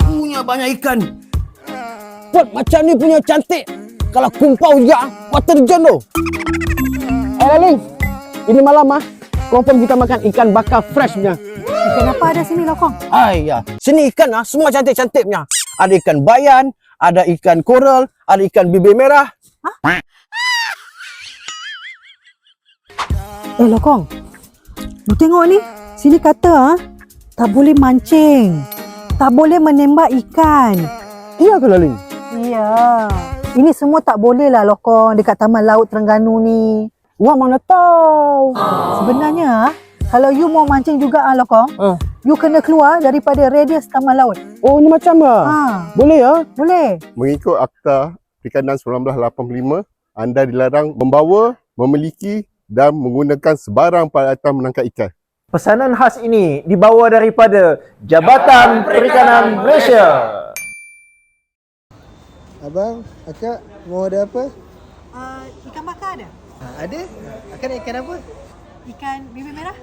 Punya banyak ikan. Pot macam ni punya cantik. Kalau kumpau juga, mata terjun tu. Ling, ini malam confirm kita makan ikan bakar fresh punya. Ikan apa ada sini, Lokong? Ya. Sini ikan semua cantik-cantik punya. Ada ikan bayan, ada ikan koral, ada ikan bibir merah. Lokong, lu tengok ni. Sini kata tak boleh mancing, tak boleh menembak ikan. Iya ke Ling? Iya. Ini semua tak boleh lah, Lokong, dekat Taman Laut Terengganu ni. Wah, mana tahu. Sebenarnya, kalau you mau mancing juga, Lokong, you kena keluar daripada radius Taman Laut. Oh, ni macam boleh ya? Boleh. Mengikut Akta Perikanan 1985, anda dilarang membawa, memiliki dan menggunakan sebarang peralatan menangkap ikan. Pesanan khas ini dibawa daripada Jabatan Perikanan Malaysia. Abang, akak mau ada apa? Ikan bakar ada? Ada? Akak nak ikan apa? Ikan bibir merah?